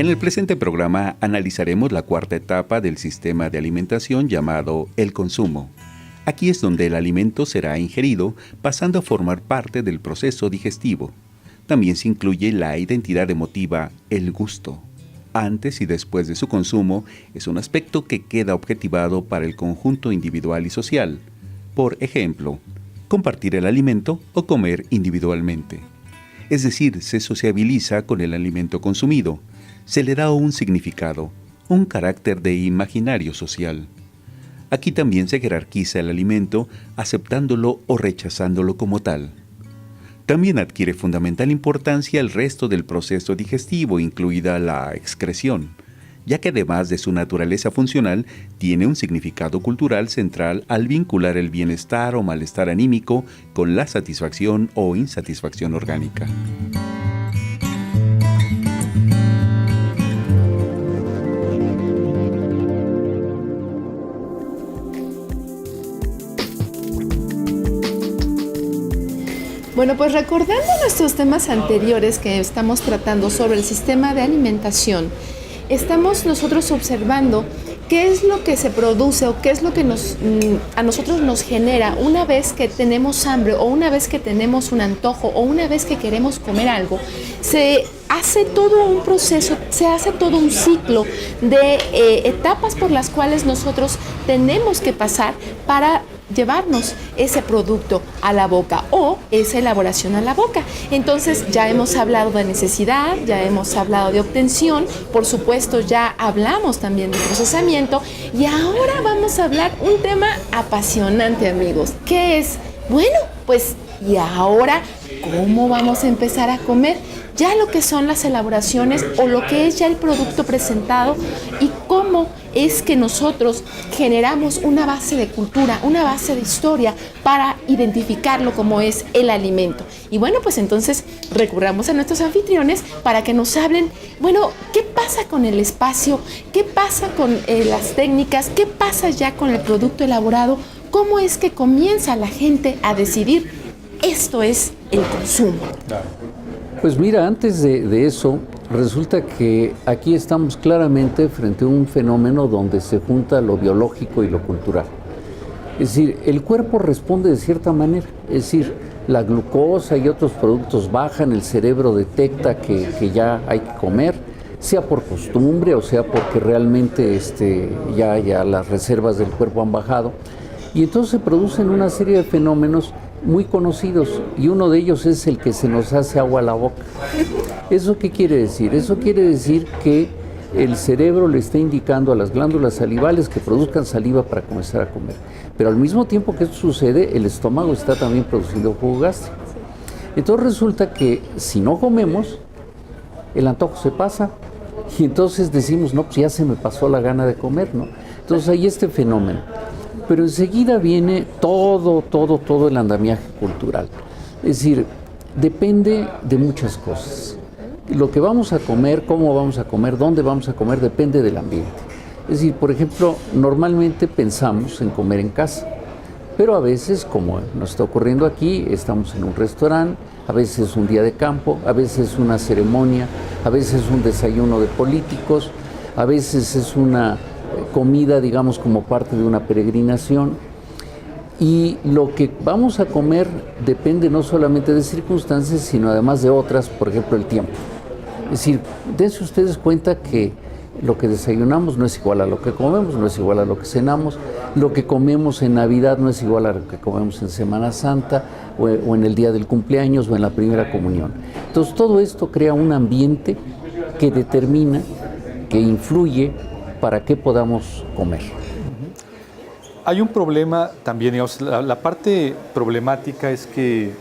En el presente programa analizaremos la cuarta etapa del sistema de alimentación llamado el consumo. Aquí es donde el alimento será ingerido, pasando a formar parte del proceso digestivo. También se incluye la identidad emotiva, el gusto. Antes y después de su consumo es un aspecto que queda objetivado para el conjunto individual y social. Por ejemplo, compartir el alimento o comer individualmente. Es decir, se sociabiliza con el alimento consumido. Se le da un significado, un carácter de imaginario social. Aquí también se jerarquiza el alimento, aceptándolo o rechazándolo como tal. También adquiere fundamental importancia el resto del proceso digestivo, incluida la excreción, ya que además de su naturaleza funcional, tiene un significado cultural central al vincular el bienestar o malestar anímico con la satisfacción o insatisfacción orgánica. Bueno, pues recordando nuestros temas anteriores que estamos tratando sobre el sistema de alimentación, estamos nosotros observando qué es lo que se produce o qué es lo que a nosotros nos genera una vez que tenemos hambre o una vez que tenemos un antojo o una vez que queremos comer algo. Se hace todo un proceso, se hace todo un ciclo de etapas por las cuales nosotros tenemos que pasar para llevarnos ese producto a la boca o esa elaboración a la boca. Entonces ya hemos hablado de necesidad, ya hemos hablado de obtención, por supuesto ya hablamos también de procesamiento y ahora vamos a hablar un tema apasionante, amigos, que es, bueno, pues ¿y ahora cómo vamos a empezar a comer? Ya lo que son las elaboraciones o lo que es ya el producto presentado y cómo es que nosotros generamos una base de cultura, una base de historia para identificarlo como es el alimento. Y bueno, pues entonces recurramos a nuestros anfitriones para que nos hablen, bueno, ¿qué pasa con el espacio? ¿Qué pasa con las técnicas? ¿Qué pasa ya con el producto elaborado? ¿Cómo es que comienza la gente a decidir esto es el consumo? Pues mira, antes de eso, resulta que aquí estamos claramente frente a un fenómeno donde se junta lo biológico y lo cultural. Es decir, el cuerpo responde de cierta manera, es decir, la glucosa y otros productos bajan, el cerebro detecta que ya hay que comer, sea por costumbre o sea porque realmente ya las reservas del cuerpo han bajado. Y entonces se producen una serie de fenómenos muy conocidos y uno de ellos es el que se nos hace agua a la boca. ¿Eso qué quiere decir? Eso quiere decir que el cerebro le está indicando a las glándulas salivales que produzcan saliva para comenzar a comer. Pero al mismo tiempo que esto sucede, el estómago está también produciendo jugo gástrico. Entonces resulta que si no comemos, el antojo se pasa y entonces decimos, no, pues ya se me pasó la gana de comer, ¿no? Entonces hay este fenómeno. Pero enseguida viene todo el andamiaje cultural. Es decir, depende de muchas cosas. Lo que vamos a comer, cómo vamos a comer, dónde vamos a comer, depende del ambiente. Es decir, por ejemplo, normalmente pensamos en comer en casa, pero a veces, como nos está ocurriendo aquí, estamos en un restaurante, a veces es un día de campo, a veces es una ceremonia, a veces es un desayuno de políticos, a veces es una comida, digamos, como parte de una peregrinación. Y lo que vamos a comer depende no solamente de circunstancias, sino además de otras, por ejemplo, el tiempo. Es decir, dense ustedes cuenta que lo que desayunamos no es igual a lo que comemos, no es igual a lo que cenamos, lo que comemos en Navidad no es igual a lo que comemos en Semana Santa o en el día del cumpleaños o en la primera comunión. Entonces todo esto crea un ambiente que determina, que influye para que podamos comer. Hay un problema también, digamos, la parte problemática es que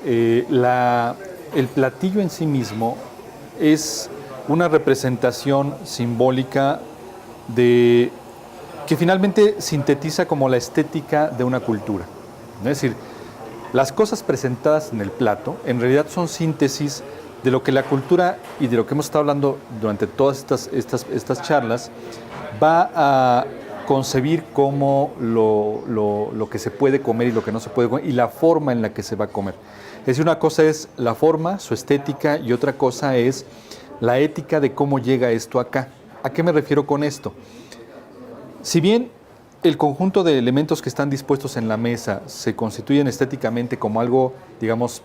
el platillo en sí mismo es una representación simbólica que finalmente sintetiza como la estética de una cultura. Es decir, las cosas presentadas en el plato en realidad son síntesis de lo que la cultura y de lo que hemos estado hablando durante todas estas charlas va a concebir como lo que se puede comer y lo que no se puede comer y la forma en la que se va a comer. Es decir, una cosa es la forma, su estética, y otra cosa es la ética de cómo llega esto acá. ¿A qué me refiero con esto? Si bien el conjunto de elementos que están dispuestos en la mesa se constituyen estéticamente como algo, digamos,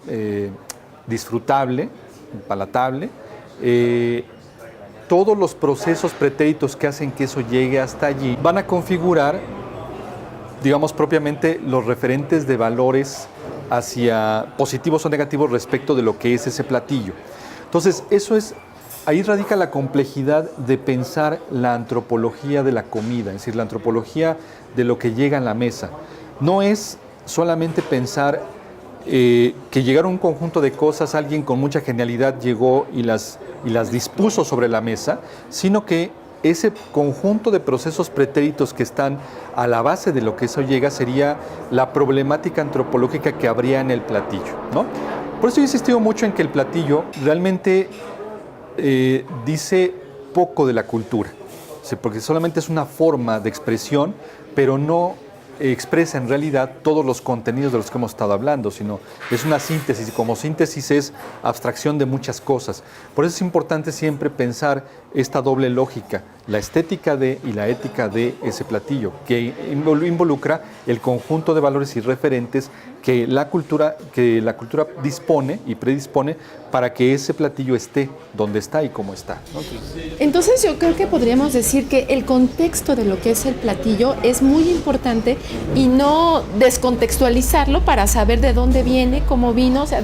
disfrutable, palatable, todos los procesos pretéritos que hacen que eso llegue hasta allí van a configurar, digamos, propiamente los referentes de valores hacia positivos o negativos respecto de lo que es ese platillo. Entonces, ahí radica la complejidad de pensar la antropología de la comida, es decir, la antropología de lo que llega a la mesa. No es solamente pensar que llegaron un conjunto de cosas, alguien con mucha genialidad llegó y las dispuso sobre la mesa, sino que ese conjunto de procesos pretéritos que están a la base de lo que eso llega sería la problemática antropológica que habría en el platillo, ¿no? Por eso yo he insistido mucho en que el platillo realmente dice poco de la cultura, ¿sí? Porque solamente es una forma de expresión, pero no expresa en realidad todos los contenidos de los que hemos estado hablando, sino es una síntesis, y como síntesis es abstracción de muchas cosas. Por eso es importante siempre pensar esta doble lógica, la estética de y la ética de ese platillo, que involucra el conjunto de valores y referentes que la cultura dispone y predispone para que ese platillo esté donde está y cómo está, ¿no? Entonces yo creo que podríamos decir que el contexto de lo que es el platillo es muy importante y no descontextualizarlo para saber de dónde viene, cómo vino, o sea,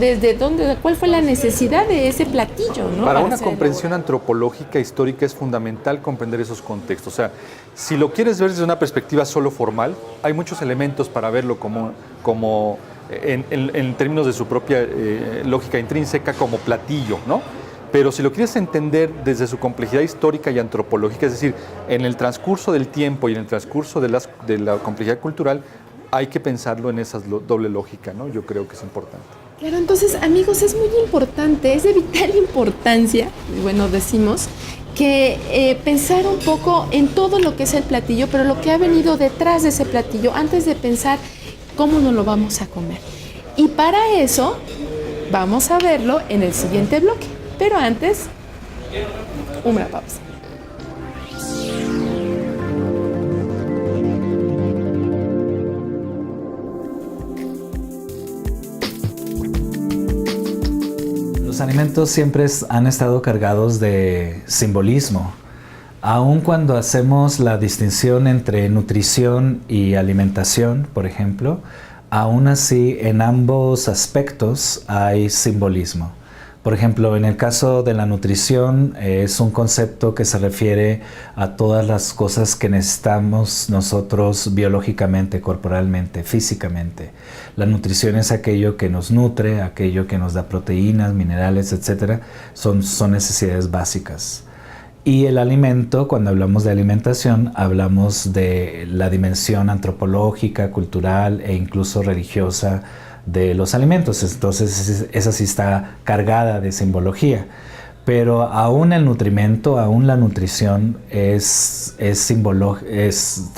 cuál fue la necesidad de ese platillo, ¿no? Para una comprensión antropológica, histórica, es fundamental comprender esos contextos. O sea, si lo quieres ver desde una perspectiva solo formal, hay muchos elementos para verlo como en términos de su propia lógica intrínseca como platillo, ¿no? Pero si lo quieres entender desde su complejidad histórica y antropológica, es decir, en el transcurso del tiempo y en el transcurso de la complejidad cultural, hay que pensarlo en esa doble lógica, ¿no? Yo creo que es importante. Claro, entonces, amigos, es muy importante, es de vital importancia, bueno, decimos, que pensar un poco en todo lo que es el platillo, pero lo que ha venido detrás de ese platillo, antes de pensar cómo nos lo vamos a comer. Y para eso, vamos a verlo en el siguiente bloque. Pero antes, una pausa. Los alimentos siempre han estado cargados de simbolismo. Aun cuando hacemos la distinción entre nutrición y alimentación, por ejemplo, aún así en ambos aspectos hay simbolismo. Por ejemplo, en el caso de la nutrición es un concepto que se refiere a todas las cosas que necesitamos nosotros biológicamente, corporalmente, físicamente. La nutrición es aquello que nos nutre, aquello que nos da proteínas, minerales, etc. Son necesidades básicas. Y el alimento, cuando hablamos de alimentación, hablamos de la dimensión antropológica, cultural e incluso religiosa de los alimentos. Entonces esa sí está cargada de simbología. Pero aún el nutrimento, aún la nutrición está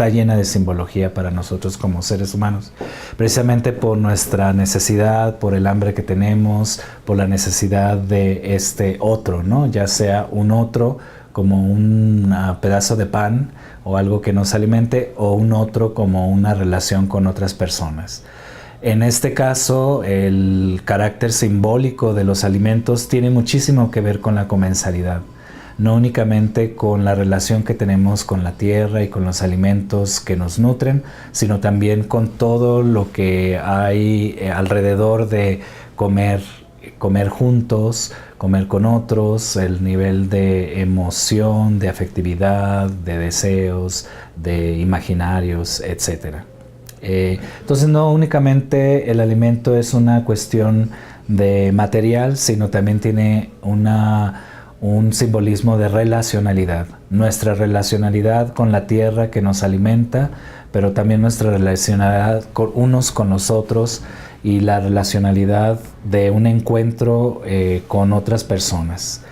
llena de simbología para nosotros como seres humanos. Precisamente por nuestra necesidad, por el hambre que tenemos, por la necesidad de este otro, ¿no? Ya sea un otro como un pedazo de pan o algo que nos alimente, o un otro como una relación con otras personas. En este caso, el carácter simbólico de los alimentos tiene muchísimo que ver con la comensalidad, no únicamente con la relación que tenemos con la tierra y con los alimentos que nos nutren, sino también con todo lo que hay alrededor de comer juntos, comer con otros, el nivel de emoción, de afectividad, de deseos, de imaginarios, etc. Entonces no únicamente el alimento es una cuestión de material, sino también tiene un simbolismo de relacionalidad. Nuestra relacionalidad con la tierra que nos alimenta, pero también nuestra relacionalidad unos con los otros y la relacionalidad de un encuentro con otras personas.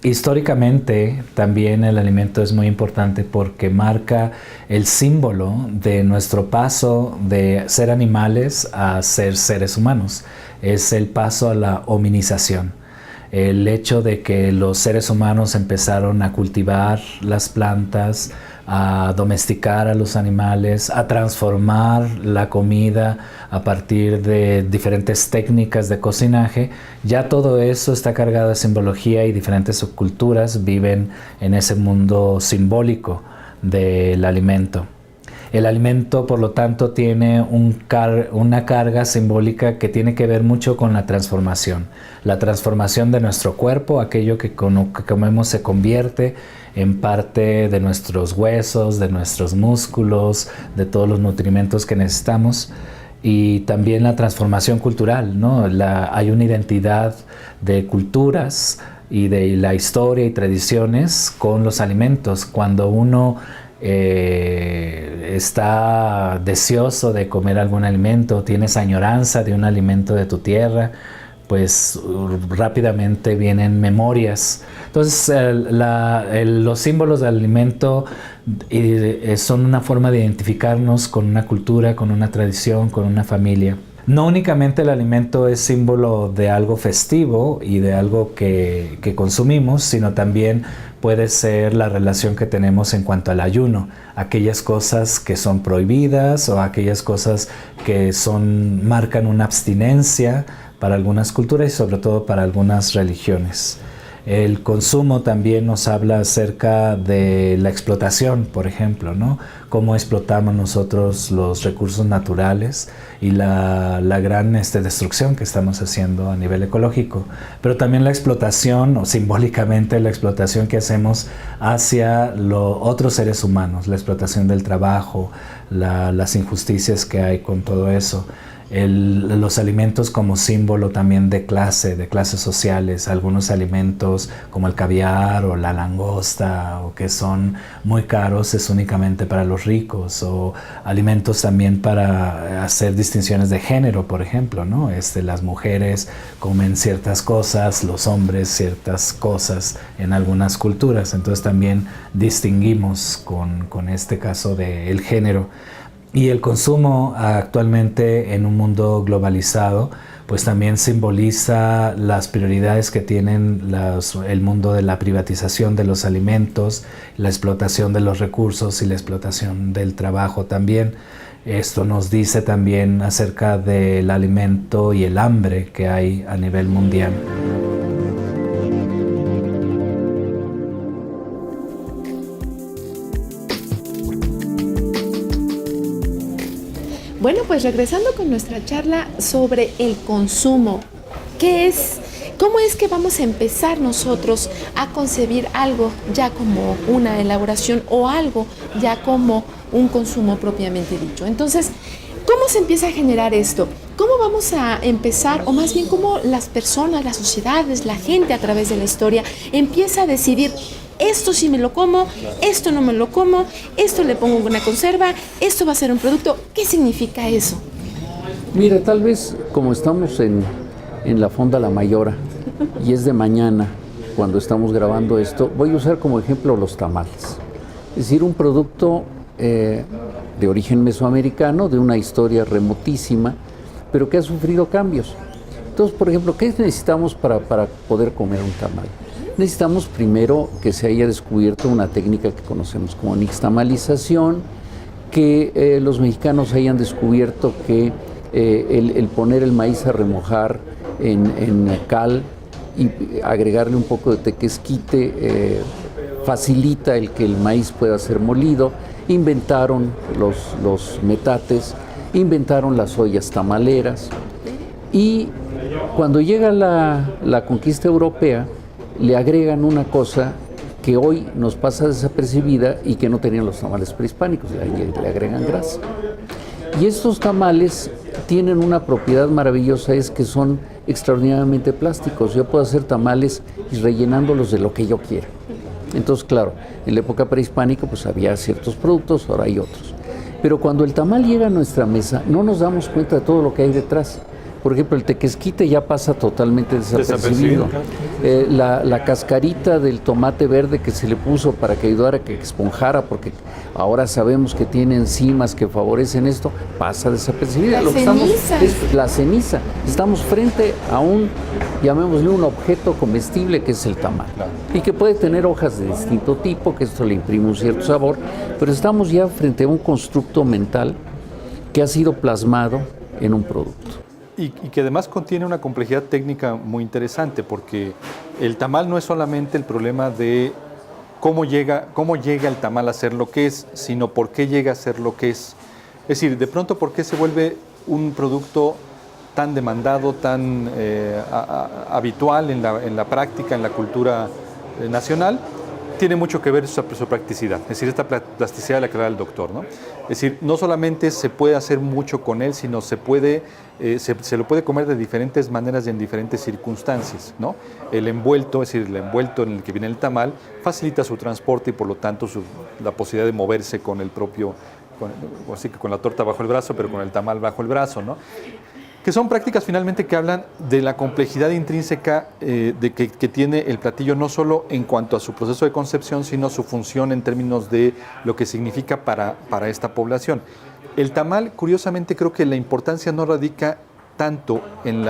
Históricamente también el alimento es muy importante porque marca el símbolo de nuestro paso de ser animales a ser seres humanos. Es el paso a la hominización. El hecho de que los seres humanos empezaron a cultivar las plantas, a domesticar a los animales, a transformar la comida a partir de diferentes técnicas de cocinaje, ya todo eso está cargado de simbología y diferentes subculturas viven en ese mundo simbólico del alimento. El alimento, por lo tanto, tiene una carga simbólica que tiene que ver mucho con la transformación de nuestro cuerpo. Aquello que comemos se convierte en parte de nuestros huesos, de nuestros músculos, de todos los nutrimentos que necesitamos. Y también la transformación cultural, ¿no? Hay una identidad de culturas y de la historia y tradiciones con los alimentos. Cuando uno está deseoso de comer algún alimento, tienes añoranza de un alimento de tu tierra, pues rápidamente vienen memorias. Entonces los símbolos del alimento son una forma de identificarnos con una cultura, con una tradición, con una familia. No únicamente el alimento es símbolo de algo festivo y de algo que consumimos, sino también puede ser la relación que tenemos en cuanto al ayuno, aquellas cosas que son prohibidas o aquellas cosas que marcan una abstinencia para algunas culturas y sobre todo para algunas religiones. El consumo también nos habla acerca de la explotación, por ejemplo, ¿no? Cómo explotamos nosotros los recursos naturales y la gran destrucción que estamos haciendo a nivel ecológico. Pero también la explotación, o simbólicamente la explotación que hacemos hacia otros seres humanos, la explotación del trabajo, las injusticias que hay con todo eso. Los alimentos como símbolo también de clases sociales, algunos alimentos como el caviar o la langosta o que son muy caros es únicamente para los ricos, o alimentos también para hacer distinciones de género, por ejemplo, ¿no? Las mujeres comen ciertas cosas, los hombres ciertas cosas en algunas culturas, entonces también distinguimos con este caso del género. Y el consumo actualmente en un mundo globalizado, pues también simboliza las prioridades que tienen el mundo de la privatización de los alimentos, la explotación de los recursos y la explotación del trabajo también. Esto nos dice también acerca del alimento y el hambre que hay a nivel mundial. Bueno, pues regresando con nuestra charla sobre el consumo, ¿cómo es que vamos a empezar nosotros a concebir algo ya como una elaboración o algo ya como un consumo propiamente dicho? Entonces, ¿cómo se empieza a generar esto? ¿Cómo vamos a empezar, o más bien cómo las personas, las sociedades, la gente a través de la historia empieza a decidir: esto sí me lo como, esto no me lo como, esto le pongo una conserva, esto va a ser un producto? ¿Qué significa eso? Mira, tal vez como estamos en la Fonda La Mayora y es de mañana cuando estamos grabando esto, voy a usar como ejemplo los tamales. Es decir, un producto de origen mesoamericano, de una historia remotísima, pero que ha sufrido cambios. Entonces, por ejemplo, ¿qué necesitamos para poder comer un tamal? Necesitamos primero que se haya descubierto una técnica que conocemos como nixtamalización, que los mexicanos hayan descubierto que el poner el maíz a remojar en cal y agregarle un poco de tequesquite facilita el que el maíz pueda ser molido. Inventaron los metates, inventaron las ollas tamaleras, y cuando llega la conquista europea le agregan una cosa que hoy nos pasa desapercibida y que no tenían los tamales prehispánicos, le agregan grasa. Y estos tamales tienen una propiedad maravillosa, es que son extraordinariamente plásticos. Yo puedo hacer tamales y rellenándolos de lo que yo quiera. Entonces, claro, en la época prehispánica pues había ciertos productos, ahora hay otros. Pero cuando el tamal llega a nuestra mesa, no nos damos cuenta de todo lo que hay detrás. Por ejemplo, el tequesquite ya pasa totalmente desapercibido. La cascarita del tomate verde que se le puso para que ayudara a que esponjara, porque ahora sabemos que tiene enzimas que favorecen esto, pasa desapercibida. La ceniza. La ceniza. Estamos frente a un llamémosle un objeto comestible que es el tamal. Claro. Y que puede tener hojas de distinto tipo, que esto le imprime un cierto sabor, pero estamos ya frente a un constructo mental que ha sido plasmado en un producto. Y que además contiene una complejidad técnica muy interesante, porque el tamal no es solamente el problema de cómo llega el tamal a ser lo que es, sino por qué llega a ser lo que es. Es decir, de pronto, ¿por qué se vuelve un producto tan demandado, tan habitual en la práctica, en la cultura nacional? Tiene mucho que ver su practicidad, es decir, esta plasticidad de la que hablaba el doctor, ¿no? Es decir, no solamente se puede hacer mucho con él, sino se lo puede comer de diferentes maneras y en diferentes circunstancias, ¿no? El envuelto, es decir, el envuelto en el que viene el tamal, facilita su transporte y por lo tanto la posibilidad de moverse con el propio, así que con la torta bajo el brazo, pero con el tamal bajo el brazo, ¿no? Que son prácticas finalmente que hablan de la complejidad intrínseca que tiene el platillo, no solo en cuanto a su proceso de concepción, sino su función en términos de lo que significa para esta población. El tamal, curiosamente, creo que la importancia no radica tanto en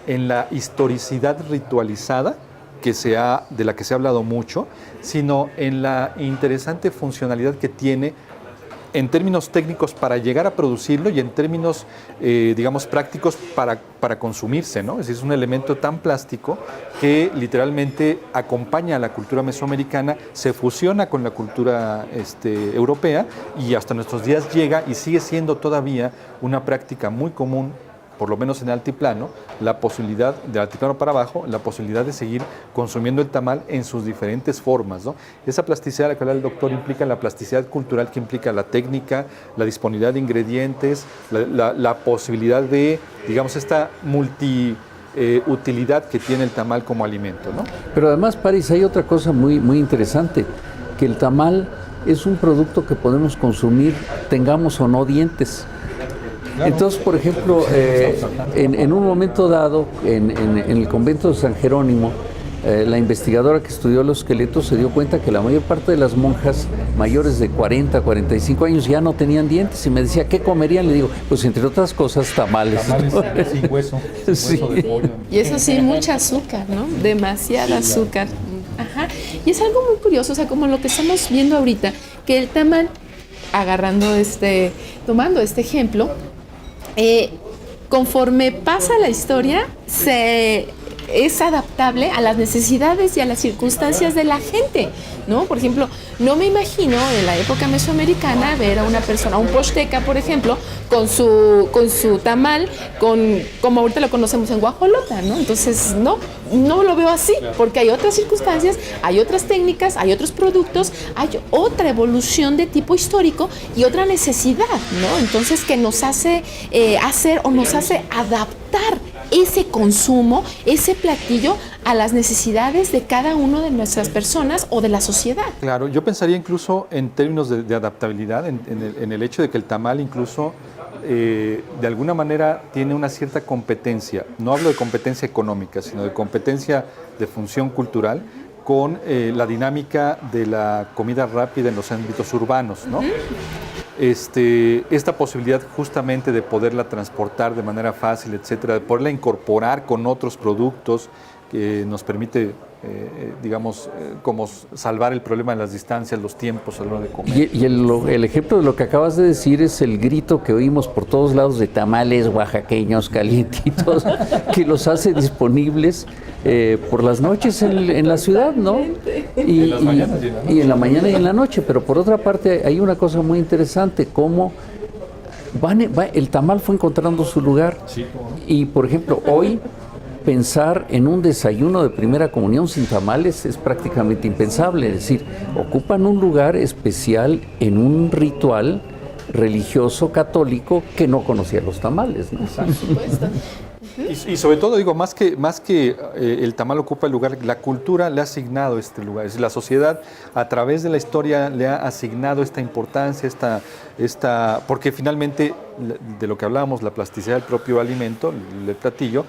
en la historicidad ritualizada, de la que se ha hablado mucho, sino en la interesante funcionalidad que tiene en términos técnicos para llegar a producirlo y en términos, prácticos para consumirse, ¿no? Es decir, es un elemento tan plástico que literalmente acompaña a la cultura mesoamericana, se fusiona con la cultura europea y hasta nuestros días llega y sigue siendo todavía una práctica muy común, por lo menos en el altiplano, la posibilidad, del altiplano para abajo, la posibilidad de seguir consumiendo el tamal en sus diferentes formas, ¿no? Esa plasticidad de la que habla el doctor implica la plasticidad cultural que implica la técnica, la disponibilidad de ingredientes, la posibilidad de, esta utilidad que tiene el tamal como alimento, ¿no? Pero además, París, hay otra cosa muy, muy interesante, que el tamal es un producto que podemos consumir, tengamos o no dientes. Entonces, por ejemplo, en un momento dado, en el convento de San Jerónimo, la investigadora que estudió los esqueletos se dio cuenta que la mayor parte de las monjas mayores de 40, 45 años ya no tenían dientes y me decía, ¿qué comerían? Le digo, pues entre otras cosas, tamales. Tamales, ¿no? Sin hueso, Sí. hueso de pollo. Y eso sí, mucha azúcar, ¿no? Demasiada azúcar. Ajá. Y es algo muy curioso, o sea, como lo que estamos viendo ahorita, que el tamal, tomando este ejemplo, conforme pasa la historia, es adaptable a las necesidades y a las circunstancias de la gente, ¿no? Por ejemplo, no me imagino en la época mesoamericana ver a una persona, un posteca, por ejemplo, con su tamal, como ahorita lo conocemos en guajolota, ¿no? Entonces, no lo veo así, porque hay otras circunstancias, hay otras técnicas, hay otros productos, hay otra evolución de tipo histórico y otra necesidad, ¿no? Entonces, que nos hace hacer o nos hace adaptar ese consumo, ese platillo a las necesidades de cada una de nuestras personas o de la sociedad. Claro, yo pensaría incluso en términos de adaptabilidad, en el hecho de que el tamal incluso de alguna manera tiene una cierta competencia, no hablo de competencia económica, sino de competencia de función cultural con la dinámica de la comida rápida en los ámbitos urbanos, ¿no? Esta posibilidad justamente de poderla transportar de manera fácil, etcétera, de poderla incorporar con otros productos que nos permite, como salvar el problema de las distancias, los tiempos a la hora de comer. Y el ejemplo de lo que acabas de decir es el grito que oímos por todos lados de tamales oaxaqueños calientitos, que los hace disponibles por las noches en la ciudad, ¿no? Y en la mañana y en la noche. Pero por otra parte hay una cosa muy interesante, cómo el tamal fue encontrando su lugar. Sí, y por ejemplo, hoy pensar en un desayuno de primera comunión sin tamales es prácticamente impensable, es decir, ocupan un lugar especial en un ritual religioso católico que no conocía los tamales, ¿no? Por supuesto. Y sobre todo, más que el tamal ocupa el lugar, la cultura le ha asignado este lugar. Es decir, la sociedad a través de la historia le ha asignado esta importancia, porque finalmente de lo que hablábamos, la plasticidad del propio alimento, el platillo,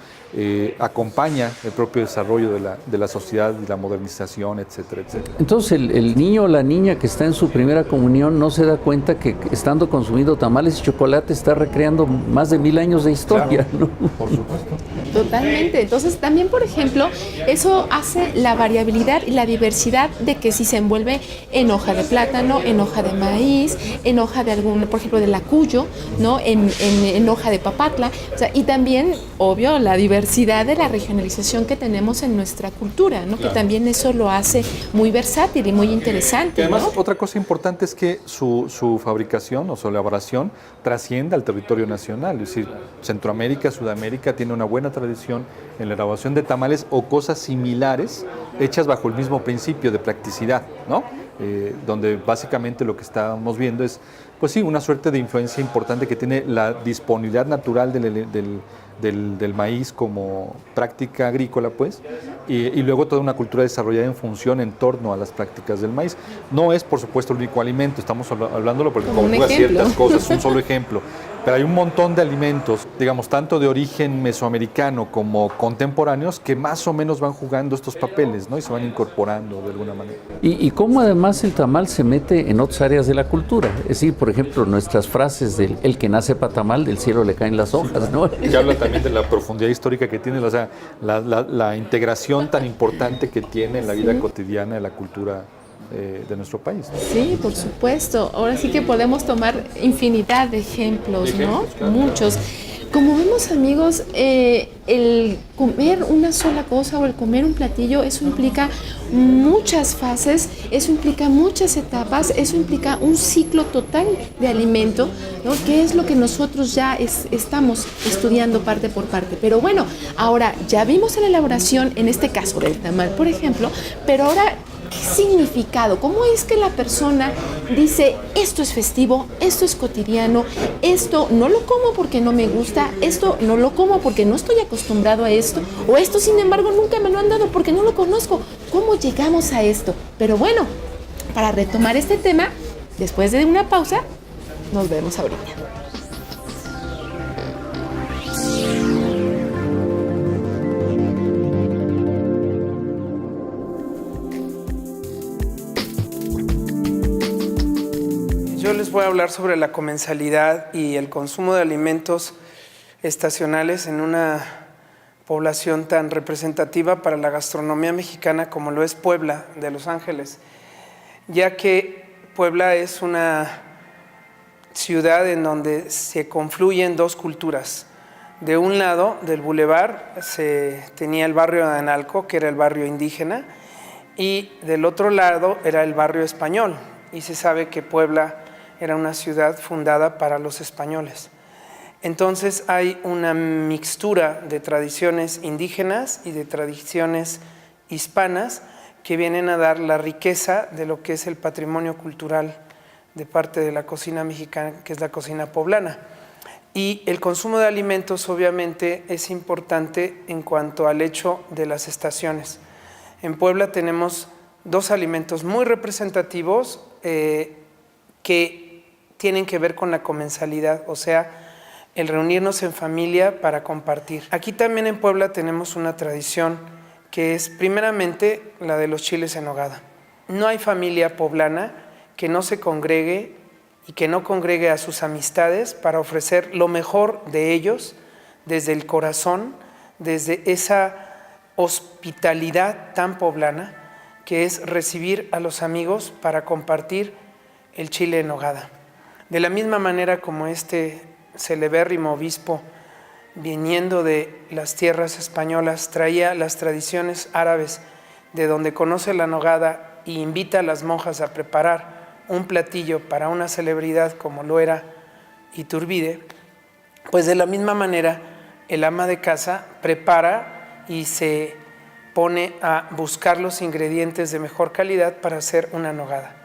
acompaña el propio desarrollo de la sociedad y la modernización, etcétera, etcétera. Entonces el niño o la niña que está en su primera comunión no se da cuenta que estando consumiendo tamales y chocolate está recreando más de 1000 años de historia, claro, ¿no? Por supuesto. Totalmente. Entonces, también, por ejemplo, eso hace la variabilidad y la diversidad de que si se envuelve en hoja de plátano, en hoja de maíz, en hoja de algún, por ejemplo, de lacuyo, ¿no? En hoja de papatla. O sea, y también, obvio, la diversidad de la regionalización que tenemos en nuestra cultura, ¿no? Claro. Que también eso lo hace muy versátil y muy interesante. Y además, ¿no? otra cosa importante es que su fabricación o su elaboración trasciende al territorio nacional. Es decir, Centroamérica, Sudamérica tiene una buena tradición en la elaboración de tamales o cosas similares hechas bajo el mismo principio de practicidad, ¿no? Donde básicamente lo que estamos viendo es, pues sí, una suerte de influencia importante que tiene la disponibilidad natural del maíz como práctica agrícola, pues, y luego toda una cultura desarrollada en torno a las prácticas del maíz. No es, por supuesto, el único alimento, estamos hablándolo porque conjuga ciertas cosas, es un solo ejemplo, pero hay un montón de alimentos, digamos, tanto de origen mesoamericano como contemporáneos, que más o menos van jugando estos papeles, ¿no? Y se van incorporando de alguna manera. Y cómo además el tamal se mete en otras áreas de la cultura. Es decir, por ejemplo, nuestras frases del el que nace pa' tamal, del cielo le caen las hojas, ¿no? Que habla también de la profundidad histórica que tiene, o sea, la integración tan importante que tiene en la vida cotidiana de la cultura de nuestro país, ¿no? Sí, por supuesto. Ahora sí que podemos tomar infinidad de ejemplos, ¿no? Claro, muchos. Como vemos, amigos, el comer una sola cosa o el comer un platillo, eso implica muchas fases, eso implica muchas etapas, eso implica un ciclo total de alimento, ¿no? Que es lo que nosotros ya estamos estudiando parte por parte. Pero bueno, ahora ya vimos la elaboración, en este caso del tamal, por ejemplo, pero ahora, ¿qué significado? ¿Cómo es que la persona dice, esto es festivo, esto es cotidiano, esto no lo como porque no me gusta, esto no lo como porque no estoy acostumbrado a esto, o esto, sin embargo, nunca me lo han dado porque no lo conozco? ¿Cómo llegamos a esto? Pero bueno, para retomar este tema, después de una pausa, nos vemos ahorita. Yo les voy a hablar sobre la comensalidad y el consumo de alimentos estacionales en una población tan representativa para la gastronomía mexicana como lo es Puebla de Los Ángeles, ya que Puebla es una ciudad en donde se confluyen dos culturas. De un lado del bulevar se tenía el barrio de Analco, que era el barrio indígena, y del otro lado era el barrio español, y se sabe que Puebla era una ciudad fundada para los españoles. Entonces hay una mixtura de tradiciones indígenas y de tradiciones hispanas que vienen a dar la riqueza de lo que es el patrimonio cultural de parte de la cocina mexicana, que es la cocina poblana. Y el consumo de alimentos obviamente es importante en cuanto al hecho de las estaciones. En Puebla tenemos dos alimentos muy representativos que tienen que ver con la comensalidad, o sea, el reunirnos en familia para compartir. Aquí también en Puebla tenemos una tradición que es primeramente la de los chiles en nogada. No hay familia poblana que no se congregue y que no congregue a sus amistades para ofrecer lo mejor de ellos desde el corazón, desde esa hospitalidad tan poblana que es recibir a los amigos para compartir el chile en nogada. De la misma manera como este celebérrimo obispo, viniendo de las tierras españolas, traía las tradiciones árabes de donde conoce la nogada y invita a las monjas a preparar un platillo para una celebridad como lo era Iturbide, pues de la misma manera el ama de casa prepara y se pone a buscar los ingredientes de mejor calidad para hacer una nogada.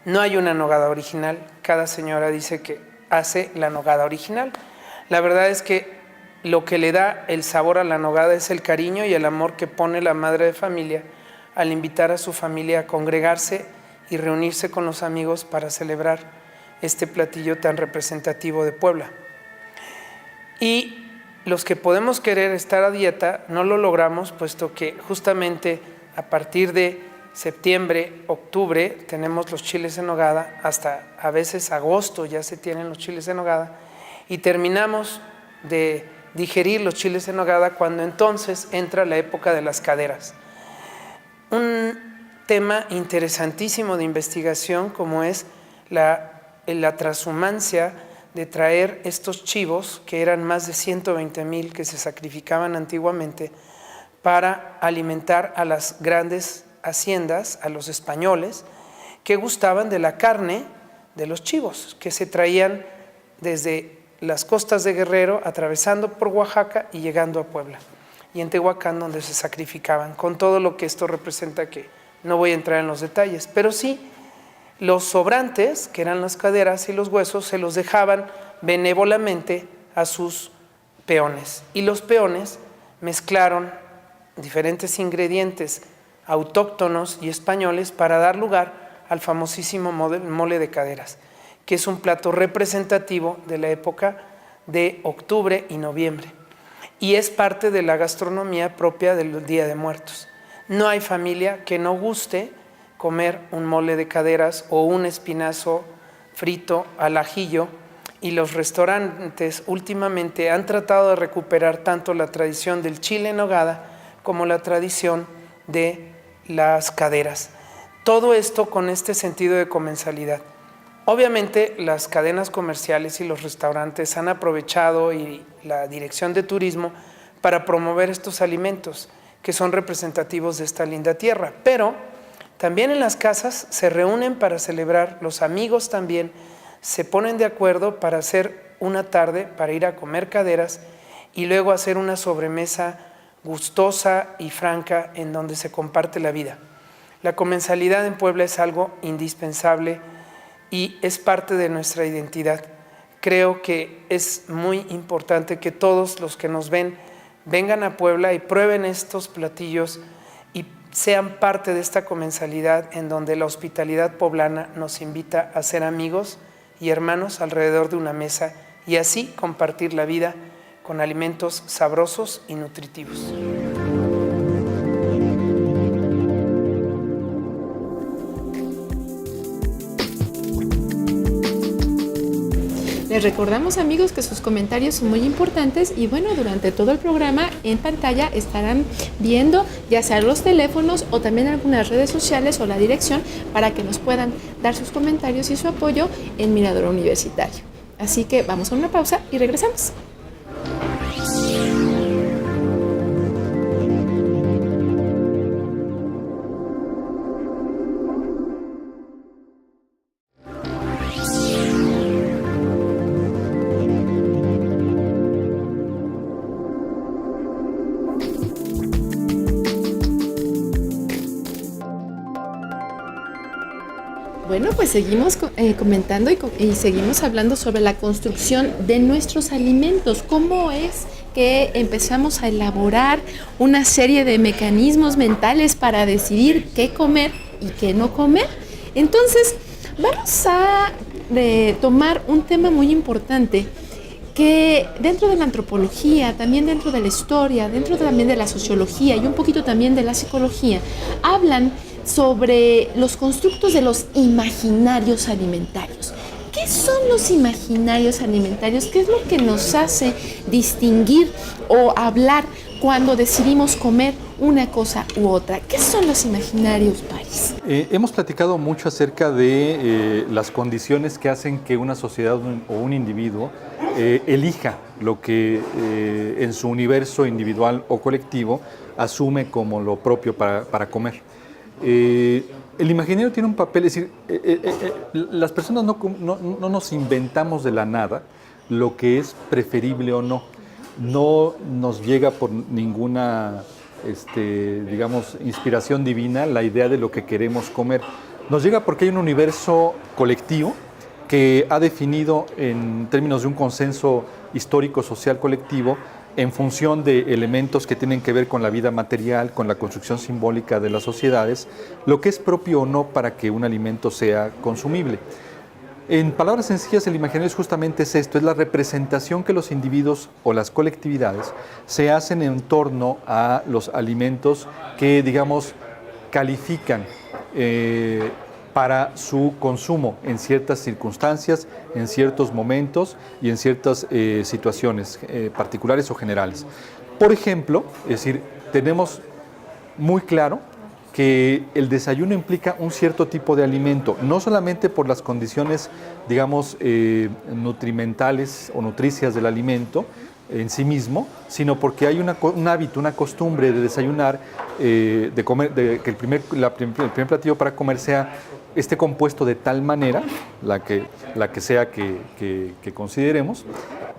No hay una nogada original, cada señora dice que hace la nogada original. La verdad es que lo que le da el sabor a la nogada es el cariño y el amor que pone la madre de familia al invitar a su familia a congregarse y reunirse con los amigos para celebrar este platillo tan representativo de Puebla. Y los que podemos querer estar a dieta no lo logramos, puesto que justamente a partir de septiembre, octubre tenemos los chiles en nogada, hasta a veces agosto ya se tienen los chiles en nogada, y terminamos de digerir los chiles en nogada cuando entonces entra la época de las caderas. Un tema interesantísimo de investigación como es la transhumancia de traer estos chivos, que eran más de 120,000 que se sacrificaban antiguamente, para alimentar a las grandes haciendas, a los españoles, que gustaban de la carne de los chivos, que se traían desde las costas de Guerrero, atravesando por Oaxaca y llegando a Puebla, y en Tehuacán, donde se sacrificaban, con todo lo que esto representa, que no voy a entrar en los detalles, pero sí, los sobrantes, que eran las caderas y los huesos, se los dejaban benévolamente a sus peones, y los peones mezclaron diferentes ingredientes autóctonos y españoles para dar lugar al famosísimo mole de caderas, que es un plato representativo de la época de octubre y noviembre, y es parte de la gastronomía propia del Día de Muertos. No hay familia que no guste comer un mole de caderas o un espinazo frito al ajillo, y los restaurantes últimamente han tratado de recuperar tanto la tradición del chile en nogada como la tradición de las caderas. Todo esto con este sentido de comensalidad. Obviamente las cadenas comerciales y los restaurantes han aprovechado, y la Dirección de Turismo, para promover estos alimentos que son representativos de esta linda tierra, pero también en las casas se reúnen para celebrar, los amigos también se ponen de acuerdo para hacer una tarde, para ir a comer caderas y luego hacer una sobremesa gustosa y franca en donde se comparte la vida. La comensalidad en Puebla es algo indispensable y es parte de nuestra identidad. Creo que es muy importante que todos los que nos ven vengan a Puebla y prueben estos platillos y sean parte de esta comensalidad en donde la hospitalidad poblana nos invita a ser amigos y hermanos alrededor de una mesa y así compartir la vida con alimentos sabrosos y nutritivos. Les recordamos, amigos, que sus comentarios son muy importantes y bueno, durante todo el programa en pantalla estarán viendo ya sea los teléfonos o también algunas redes sociales o la dirección para que nos puedan dar sus comentarios y su apoyo en Mirador Universitario. Así que vamos a una pausa y regresamos. Bueno, pues seguimos comentando y seguimos hablando sobre la construcción de nuestros alimentos. ¿Cómo es que empezamos a elaborar una serie de mecanismos mentales para decidir qué comer y qué no comer? Entonces, vamos a tomar un tema muy importante que dentro de la antropología, también dentro de la historia, dentro también de la sociología y un poquito también de la psicología, hablan sobre los constructos de los imaginarios alimentarios. ¿Qué son los imaginarios alimentarios? ¿Qué es lo que nos hace distinguir o hablar cuando decidimos comer una cosa u otra? ¿Qué son los imaginarios, París? Hemos platicado mucho acerca de las condiciones que hacen que una sociedad o un individuo elija lo que en su universo individual o colectivo asume como lo propio para comer. El imaginario tiene un papel, es decir, las personas no nos inventamos de la nada lo que es preferible o no. No nos llega por ninguna, digamos, inspiración divina la idea de lo que queremos comer. Nos llega porque hay un universo colectivo que ha definido en términos de un consenso histórico, social, colectivo, en función de elementos que tienen que ver con la vida material, con la construcción simbólica de las sociedades, lo que es propio o no para que un alimento sea consumible. En palabras sencillas, el imaginario es justamente esto, es la representación que los individuos o las colectividades se hacen en torno a los alimentos que, digamos, califican para su consumo en ciertas circunstancias, en ciertos momentos y en ciertas situaciones particulares o generales. Por ejemplo, es decir, tenemos muy claro que el desayuno implica un cierto tipo de alimento, no solamente por las condiciones, digamos, nutrimentales o nutricias del alimento en sí mismo, sino porque hay un hábito, una costumbre de desayunar, de comer, de que el primer platillo para comer esté compuesto de tal manera, la que sea que consideremos.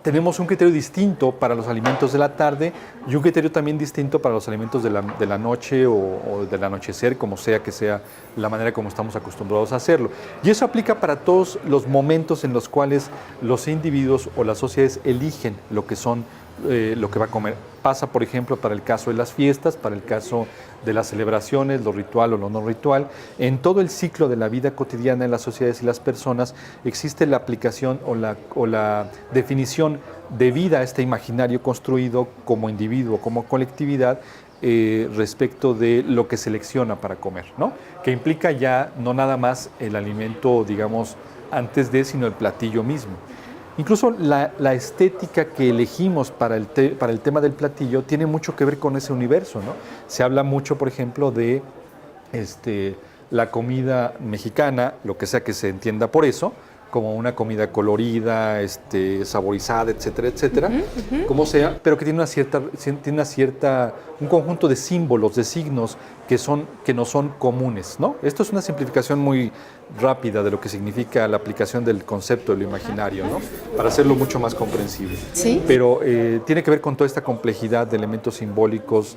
Tenemos un criterio distinto para los alimentos de la tarde y un criterio también distinto para los alimentos de la noche o del anochecer, como sea que sea la manera como estamos acostumbrados a hacerlo. Y eso aplica para todos los momentos en los cuales los individuos o las sociedades eligen lo que va a comer. Pasa, por ejemplo, para el caso de las fiestas, para el caso de las celebraciones, lo ritual o lo no ritual. En todo el ciclo de la vida cotidiana en las sociedades y las personas existe la aplicación o la definición de vida a este imaginario construido como individuo, como colectividad, respecto de lo que selecciona para comer, ¿no? Que implica ya no nada más el alimento, digamos, antes de, sino el platillo mismo. Incluso la estética que elegimos para el tema del platillo tiene mucho que ver con ese universo, ¿no? Se habla mucho, por ejemplo, de la comida mexicana, lo que sea que se entienda por eso, como una comida colorida, saborizada, etcétera, etcétera, como sea, pero que tiene un conjunto de símbolos, de signos que no son comunes, ¿no? Esto es una simplificación muy rápida de lo que significa la aplicación del concepto de lo imaginario, ¿no? Para hacerlo mucho más comprensible. ¿Sí? Pero tiene que ver con toda esta complejidad de elementos simbólicos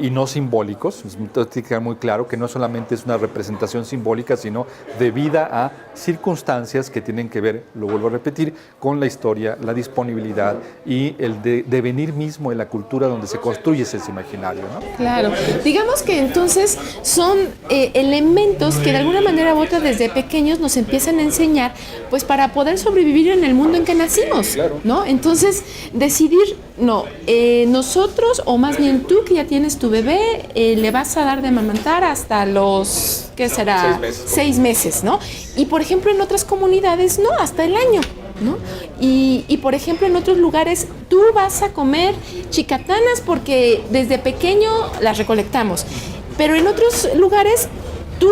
y no simbólicos. Entonces tiene que quedar muy claro que no solamente es una representación simbólica, sino debida a circunstancias que tienen que ver, lo vuelvo a repetir, con la historia, la disponibilidad y el devenir mismo de la cultura donde se construye ese imaginario, ¿no? Claro. Digamos que entonces son elementos que de alguna manera u otra desde pequeños nos empiezan a enseñar, pues para poder sobrevivir en el mundo en que nacimos, Claro. ¿no? Entonces, decidir, nosotros, o más bien tú que ya tienes tu bebé, le vas a dar de amamantar hasta los, ¿qué será? 6 meses, ¿no? Y por ejemplo en otras comunidades, no, hasta el año, ¿no? Y por ejemplo en otros lugares tú vas a comer chicatanas porque desde pequeño las recolectamos, pero en otros lugares tú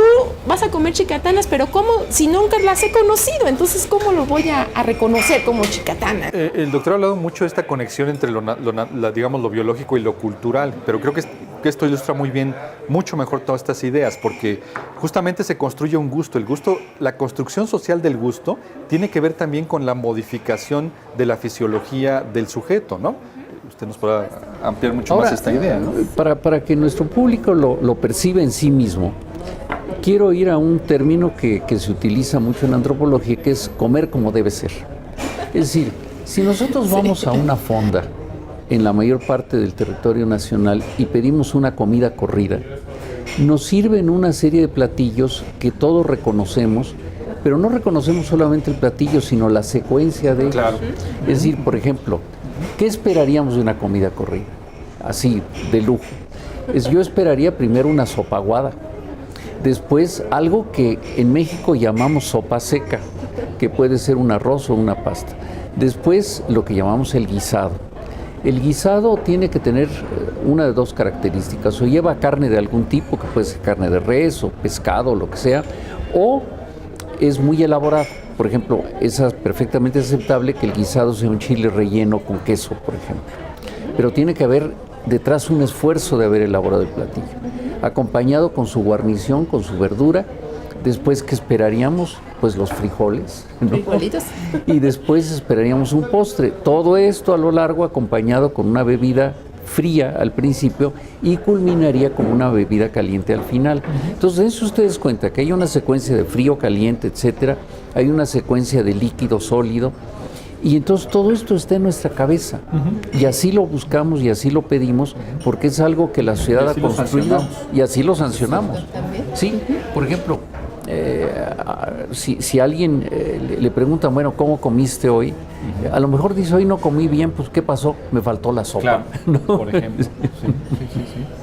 vas a comer chicatanas, pero ¿cómo? Si nunca las he conocido, entonces ¿cómo lo voy a reconocer como chicatana? El doctor ha hablado mucho de esta conexión entre digamos, lo biológico y lo cultural, pero creo que esto ilustra muy bien, mucho mejor todas estas ideas, porque justamente se construye un gusto. El gusto, la construcción social del gusto tiene que ver también con la modificación de la fisiología del sujeto, ¿no? Usted nos podrá ampliar mucho más esta idea, ¿no? Para que nuestro público lo perciba en sí mismo, quiero ir a un término que se utiliza mucho en antropología, que es comer como debe ser. Es decir, si nosotros vamos a una fonda en la mayor parte del territorio nacional y pedimos una comida corrida, nos sirven una serie de platillos que todos reconocemos, pero no reconocemos solamente el platillo, sino la secuencia de ellos. Claro. Es decir, por ejemplo, ¿qué esperaríamos de una comida corrida? Así, de lujo. Yo esperaría primero una sopa aguada. Después, algo que en México llamamos sopa seca, que puede ser un arroz o una pasta. Después, lo que llamamos el guisado. El guisado tiene que tener una de dos características. O lleva carne de algún tipo, que puede ser carne de res o pescado o lo que sea, o es muy elaborado. Por ejemplo, es perfectamente aceptable que el guisado sea un chile relleno con queso, por ejemplo. Pero tiene que haber detrás un esfuerzo de haber elaborado el platillo, acompañado con su guarnición, con su verdura. Después, ¿qué esperaríamos? Pues los frijoles, ¿no? Frijolitos. Y después esperaríamos un postre. Todo esto a lo largo acompañado con una bebida fría al principio y culminaría con una bebida caliente al final. Entonces, dense ustedes cuenta que hay una secuencia de frío, caliente, etcétera. Hay una secuencia de líquido, sólido. Y entonces todo esto está en nuestra cabeza. Y así lo buscamos y así lo pedimos porque es algo que la sociedad ha construido y así lo sancionamos. Sí, por ejemplo, si alguien le preguntan, bueno, ¿cómo comiste hoy? A lo mejor dice, hoy no comí bien, pues ¿qué pasó? Me faltó la sopa. Claro, ¿no? por ejemplo.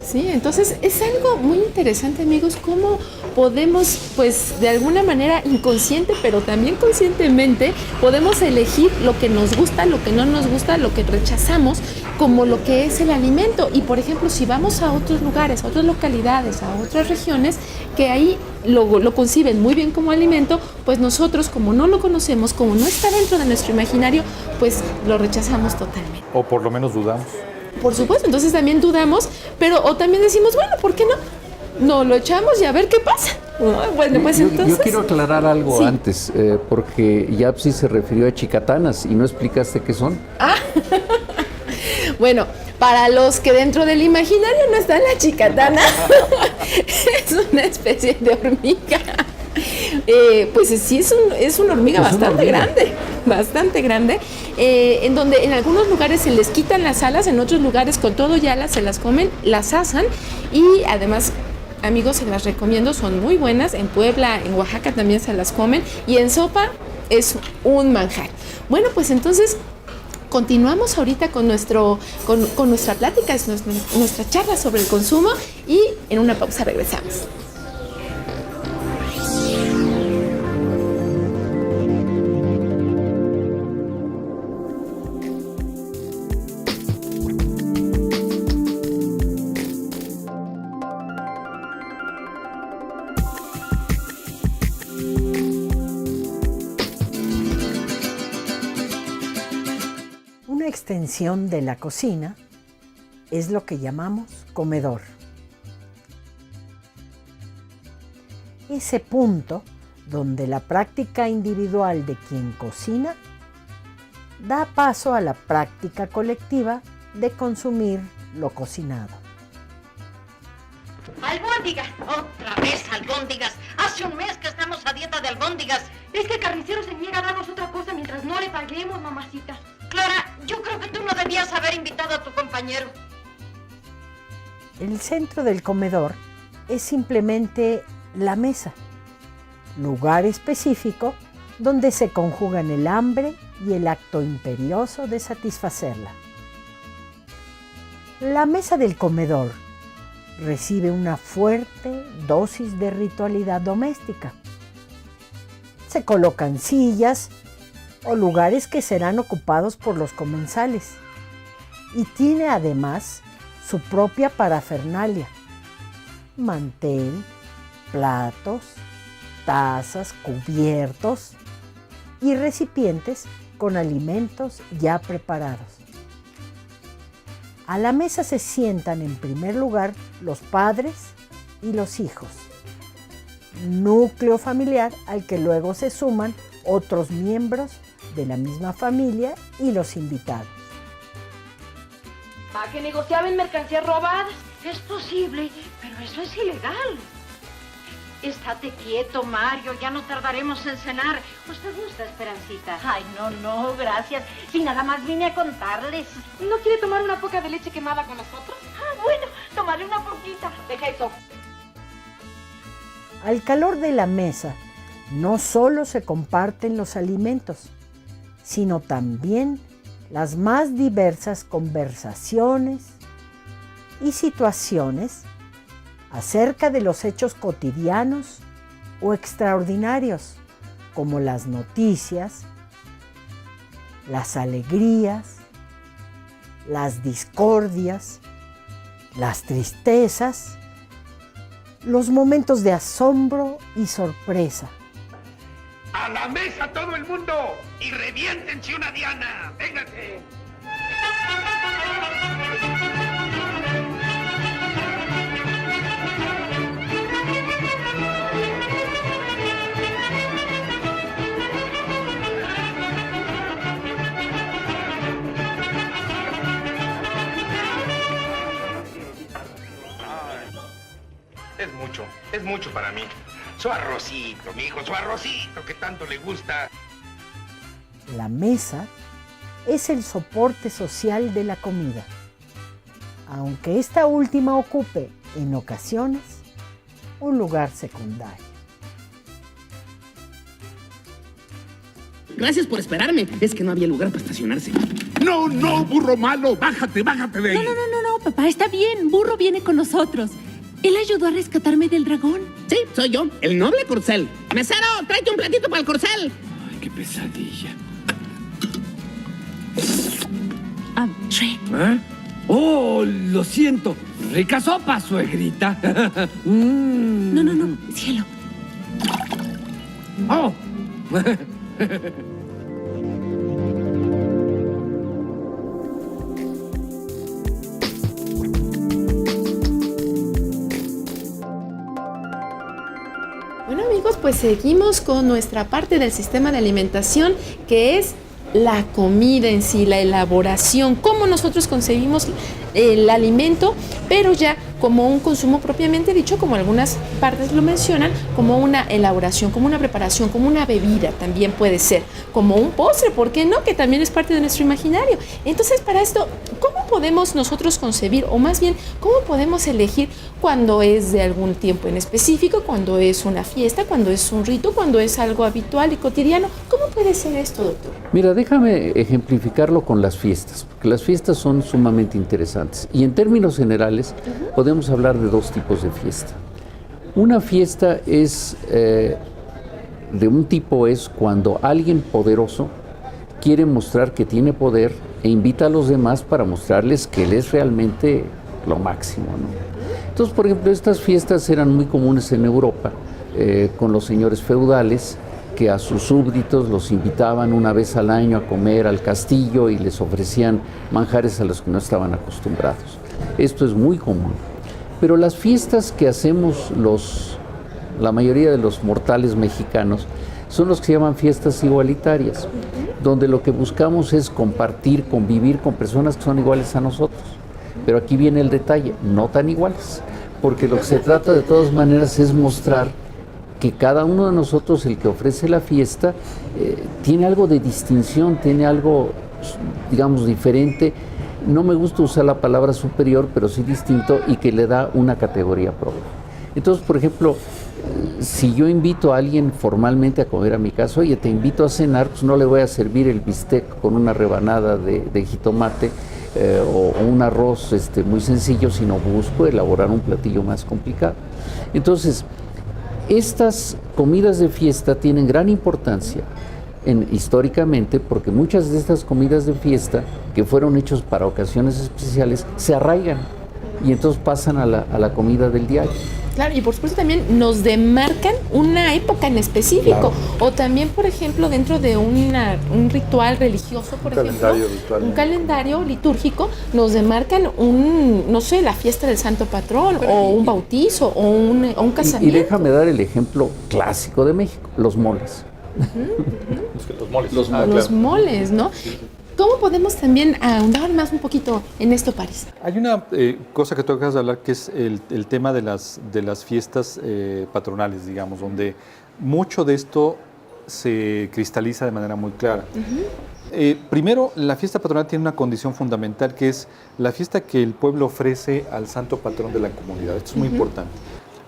Sí, entonces es algo muy interesante, amigos, cómo podemos, pues, de alguna manera inconsciente, pero también conscientemente, podemos elegir lo que nos gusta, lo que no nos gusta, lo que rechazamos, como lo que es el alimento. Y, por ejemplo, si vamos a otros lugares, a otras localidades, a otras regiones, que ahí lo conciben muy bien como alimento, pues nosotros, como no lo conocemos, como no está dentro de nuestro imaginario, pues lo rechazamos totalmente. O por lo menos dudamos. Por supuesto, entonces también dudamos, pero o también decimos, bueno, ¿por qué no? No, lo echamos y a ver qué pasa. Bueno, pues entonces... Yo quiero aclarar algo sí. antes, porque Yapsi se refirió a chicatanas y no explicaste qué son. Bueno, para los que dentro del imaginario no está la chicatana, es una especie de hormiga. Pues sí, es una hormiga bastante grande, en donde en algunos lugares se les quitan las alas, en otros lugares con todo y alas se las comen, las asan y además, amigos, se las recomiendo, son muy buenas. En Puebla, en Oaxaca también se las comen y en sopa es un manjar. Bueno, pues entonces continuamos ahorita con nuestra plática, nuestra charla sobre el consumo y en una pausa regresamos. Una extensión de la cocina es lo que llamamos comedor. Ese punto donde la práctica individual de quien cocina da paso a la práctica colectiva de consumir lo cocinado. ¡Albóndigas! ¡Otra vez albóndigas! Hace un mes que estamos a dieta de albóndigas. Es que el carnicero se niega a darnos otra cosa mientras no le paguemos, mamacita. Clara, yo creo que tú no debías haber invitado a tu compañero. El centro del comedor es simplemente la mesa, lugar específico donde se conjugan el hambre y el acto imperioso de satisfacerla. La mesa del comedor recibe una fuerte dosis de ritualidad doméstica. Se colocan sillas o lugares que serán ocupados por los comensales y tiene además su propia parafernalia: mantel, platos, tazas, cubiertos y recipientes con alimentos ya preparados. A la mesa se sientan en primer lugar los padres y los hijos, núcleo familiar al que luego se suman otros miembros de la misma familia y los invitados. ¿Va que negociaban mercancías robadas? Es posible, pero eso es ilegal. Estate quieto, Mario, ya no tardaremos en cenar. ¿Usted gusta, Esperancita? Ay, no, gracias. Si nada más vine a contarles. ¿No quiere tomar una poca de leche quemada con nosotros? Ah, bueno, tomaré una poquita. Deja eso. Al calor de la mesa, no solo se comparten los alimentos, sino también las más diversas conversaciones y situaciones acerca de los hechos cotidianos o extraordinarios, como las noticias, las alegrías, las discordias, las tristezas, los momentos de asombro y sorpresa. ¡A la mesa todo el mundo! ¡Y reviéntense una diana! ¡Vénganse! Es mucho para mí. Su arrocito, mi hijo, su arrocito que tanto le gusta. La mesa es el soporte social de la comida, aunque esta última ocupe, en ocasiones, un lugar secundario. Gracias por esperarme. Es que no había lugar para estacionarse. No, no, burro malo. Bájate de ahí. No, papá, está bien. Burro viene con nosotros. Él ayudó a rescatarme del dragón. Sí, soy yo, el noble Corcel. Mesero, tráete un platito para el Corcel. Ay, qué pesadilla. Shrek. ¿Eh? Oh, lo siento. Rica sopa, suegrita. No, cielo. Oh. Bueno amigos, pues seguimos con nuestra parte del sistema de alimentación, que es la comida en sí, la elaboración, cómo nosotros concebimos el alimento, pero ya como un consumo propiamente dicho, como algunas partes lo mencionan, como una elaboración, como una preparación, como una bebida también puede ser, como un postre, ¿por qué no? Que también es parte de nuestro imaginario. Entonces, para esto, ¿cómo podemos nosotros concebir, o más bien, cómo podemos elegir cuando es de algún tiempo en específico, cuando es una fiesta, cuando es un rito, cuando es algo habitual y cotidiano? ¿Cómo puede ser esto, doctor? Mira, déjame ejemplificarlo con las fiestas, porque las fiestas son sumamente interesantes. Y en términos generales, podemos hablar de dos tipos de fiesta. Una fiesta es, de un tipo es cuando alguien poderoso quiere mostrar que tiene poder e invita a los demás para mostrarles que él es realmente lo máximo, ¿no? Entonces, por ejemplo, estas fiestas eran muy comunes en Europa, con los señores feudales, que a sus súbditos los invitaban una vez al año a comer al castillo y les ofrecían manjares a los que no estaban acostumbrados. Esto es muy común. Pero las fiestas que hacemos la mayoría de los mortales mexicanos son los que se llaman fiestas igualitarias, donde lo que buscamos es compartir, convivir con personas que son iguales a nosotros. Pero aquí viene el detalle, no tan iguales, porque lo que se trata de todas maneras es mostrar que cada uno de nosotros, el que ofrece la fiesta, tiene algo de distinción, tiene algo, digamos, diferente. No me gusta usar la palabra superior, pero sí distinto, y que le da una categoría propia. Entonces, por ejemplo, si yo invito a alguien formalmente a comer a mi casa, oye, te invito a cenar, pues no le voy a servir el bistec con una rebanada de jitomate o un arroz muy sencillo, sino busco elaborar un platillo más complicado. Entonces, estas comidas de fiesta tienen gran importancia históricamente, porque muchas de estas comidas de fiesta que fueron hechos para ocasiones especiales se arraigan y entonces pasan a la comida del diario. Claro, y por supuesto también nos demarcan una época en específico, claro. O también, por ejemplo, dentro de un ritual religioso, por ejemplo, un calendario litúrgico, nos demarcan no sé, la fiesta del santo patrón, o un bautizo, o un casamiento. Y déjame dar el ejemplo clásico de México, los moles. Los moles, ¿no? ¿Cómo podemos también ahondar más un poquito en esto, París? Hay una cosa que tú acabas de hablar, que es el tema de las fiestas patronales, digamos, donde mucho de esto se cristaliza de manera muy clara. Primero, la fiesta patronal tiene una condición fundamental, que es la fiesta que el pueblo ofrece al santo patrón de la comunidad. Esto es muy importante,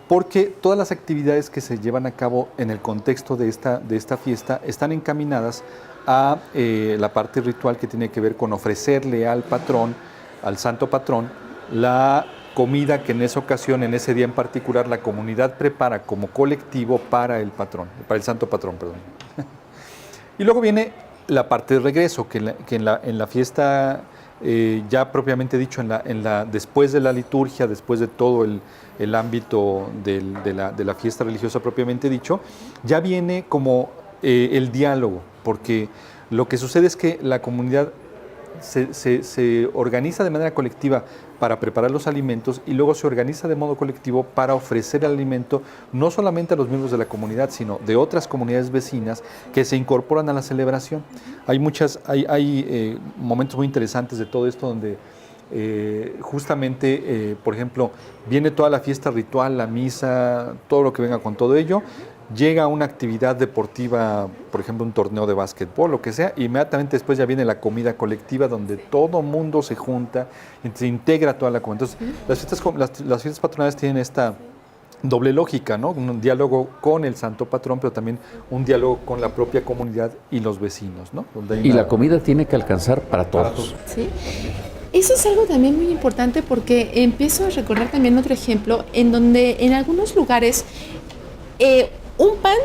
porque todas las actividades que se llevan a cabo en el contexto de esta fiesta están encaminadas a la parte ritual que tiene que ver con ofrecerle al patrón, al santo patrón, la comida que en esa ocasión, en ese día en particular, la comunidad prepara como colectivo para el patrón, para el santo patrón, perdón. Y luego viene la parte de regreso, que en la fiesta, ya propiamente dicho, después de la liturgia, después de todo el ámbito de la fiesta religiosa propiamente dicho, ya viene como el diálogo, porque lo que sucede es que la comunidad se organiza de manera colectiva para preparar los alimentos y luego se organiza de modo colectivo para ofrecer el alimento no solamente a los miembros de la comunidad, sino de otras comunidades vecinas que se incorporan a la celebración. Hay momentos muy interesantes de todo esto donde justamente, por ejemplo, viene toda la fiesta ritual, la misa, todo lo que venga con todo ello. Llega una actividad deportiva, por ejemplo, un torneo de básquetbol, lo que sea, y inmediatamente después ya viene la comida colectiva donde todo mundo se junta y se integra toda la comunidad. Entonces, las fiestas patronales tienen doble lógica, ¿no? Un diálogo con el santo patrón, pero también un diálogo con la propia comunidad y los vecinos, ¿no? Y la comida tiene que alcanzar para todos. ¿Sí? Eso es algo también muy importante porque empiezo a recordar también otro ejemplo en donde en algunos lugares un pan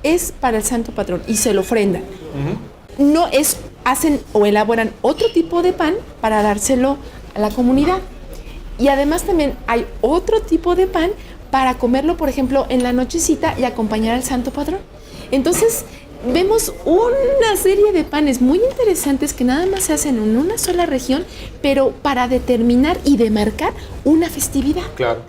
es para el santo patrón y se lo ofrendan. No es, hacen o elaboran otro tipo de pan para dárselo a la comunidad. Y además también hay otro tipo de pan para comerlo, por ejemplo, en la nochecita y acompañar al santo patrón. Entonces, vemos una serie de panes muy interesantes que nada más se hacen en una sola región, pero para determinar y demarcar una festividad. Claro.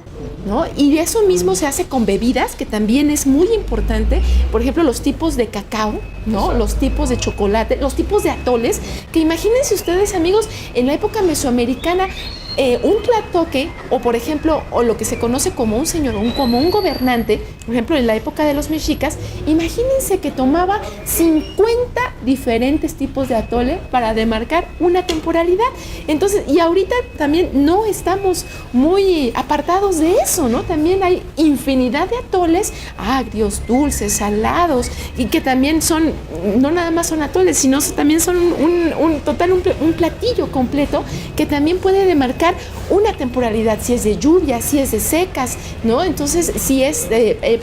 ¿No? Y eso mismo se hace con bebidas, que también es muy importante. Por ejemplo, los tipos de cacao, ¿no? Los tipos de chocolate, los tipos de atoles, que imagínense ustedes, amigos, en la época mesoamericana, un tlatoque, o por ejemplo, o lo que se conoce como un señor, como un gobernante, por ejemplo, en la época de los mexicas, imagínense que tomaba 50 diferentes tipos de atole para demarcar una temporalidad. Entonces, y ahorita también no estamos muy apartados de eso, ¿no? También hay infinidad de atoles agrios, dulces, salados, y que también son, no nada más son atoles, sino también son un platillo completo que también puede demarcar una temporalidad, si es de lluvia, si es de secas, ¿no? Entonces, si es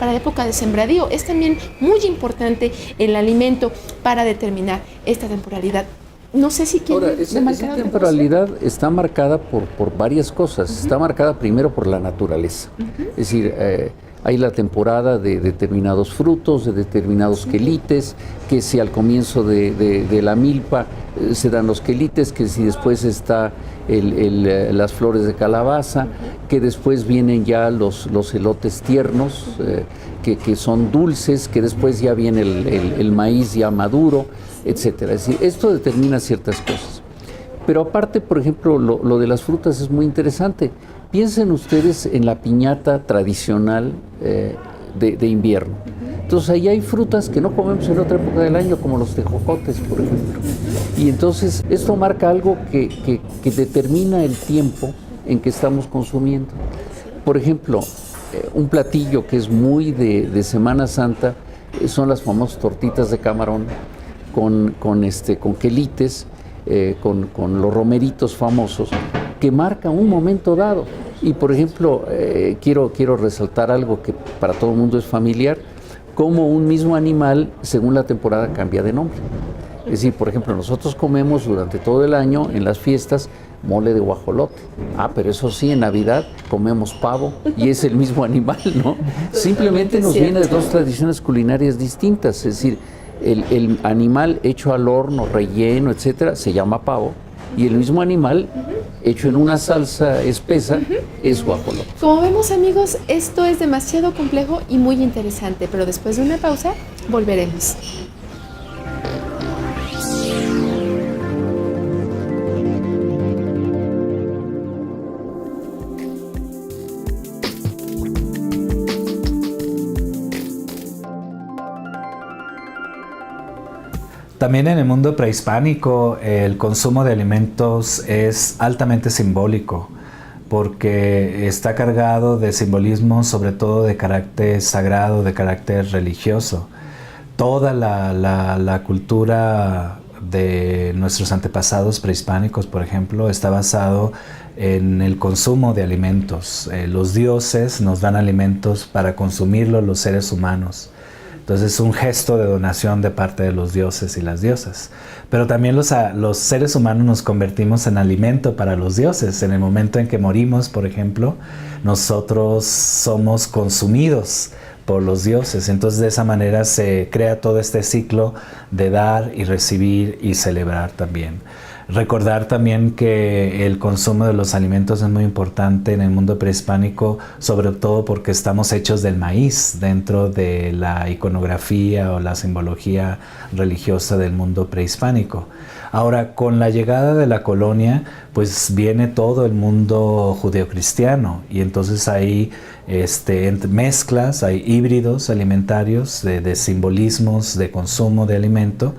para época de sembradío, es también muy importante el alimento para determinar esta temporalidad. No sé si quieren. Ahora, esa temporalidad está marcada por varias cosas. Está marcada primero por la naturaleza. Es decir, hay la temporada de determinados frutos, de determinados quelites, que si al comienzo de la milpa se dan los quelites, que si después está las flores de calabaza, que después vienen ya los elotes tiernos, que son dulces, que después ya viene el maíz ya maduro, etcétera. Es decir, esto determina ciertas cosas. Pero aparte, por ejemplo, lo de las frutas es muy interesante. Piensen ustedes en la piñata tradicional de invierno. Entonces, ahí hay frutas que no comemos en otra época del año, como los tejocotes, por ejemplo. Y entonces, esto marca algo que determina el tiempo en que estamos consumiendo. Por ejemplo, un platillo que es muy de Semana Santa son las famosas tortitas de camarón con quelites, con los romeritos famosos, que marca un momento dado. Y por ejemplo, quiero resaltar algo que para todo el mundo es familiar, cómo un mismo animal, según la temporada, cambia de nombre. Es decir, por ejemplo, nosotros comemos durante todo el año, en las fiestas, mole de guajolote. Pero eso sí, en Navidad comemos pavo y es el mismo animal, ¿no? Simplemente nos viene de dos tradiciones culinarias distintas. Es decir, el animal hecho al horno, relleno, etcétera, se llama pavo, y el mismo animal hecho en una salsa espesa es guajolote. Como vemos, amigos, esto es demasiado complejo y muy interesante, pero después de una pausa volveremos. También en el mundo prehispánico el consumo de alimentos es altamente simbólico porque está cargado de simbolismo, sobre todo de carácter sagrado, de carácter religioso. Toda la cultura de nuestros antepasados prehispánicos, por ejemplo, está basado en el consumo de alimentos. Los dioses nos dan alimentos para consumirlos los seres humanos. Entonces es un gesto de donación de parte de los dioses y las diosas. Pero también los seres humanos nos convertimos en alimento para los dioses. En el momento en que morimos, por ejemplo, nosotros somos consumidos por los dioses. Entonces de esa manera se crea todo este ciclo de dar y recibir y celebrar también. Recordar también que el consumo de los alimentos es muy importante en el mundo prehispánico, sobre todo porque estamos hechos del maíz dentro de la iconografía o la simbología religiosa del mundo prehispánico. Ahora, con la llegada de la colonia, pues viene todo el mundo judeocristiano y entonces hay mezclas, hay híbridos alimentarios de simbolismos de consumo de alimento,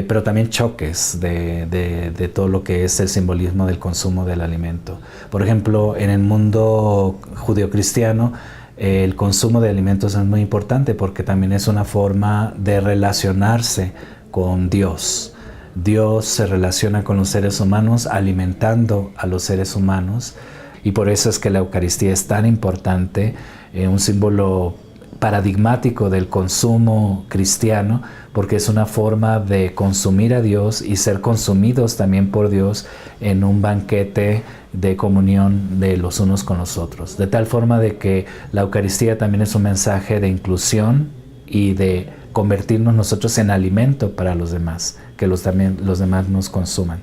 pero también choques de todo lo que es el simbolismo del consumo del alimento. Por ejemplo, en el mundo judeocristiano, el consumo de alimentos es muy importante porque también es una forma de relacionarse con Dios. Dios se relaciona con los seres humanos alimentando a los seres humanos, y por eso es que la Eucaristía es tan importante, un símbolo paradigmático del consumo cristiano, porque es una forma de consumir a Dios y ser consumidos también por Dios en un banquete de comunión de los unos con los otros. De tal forma de que la Eucaristía también es un mensaje de inclusión y de convertirnos nosotros en alimento para los demás, que los demás nos consuman.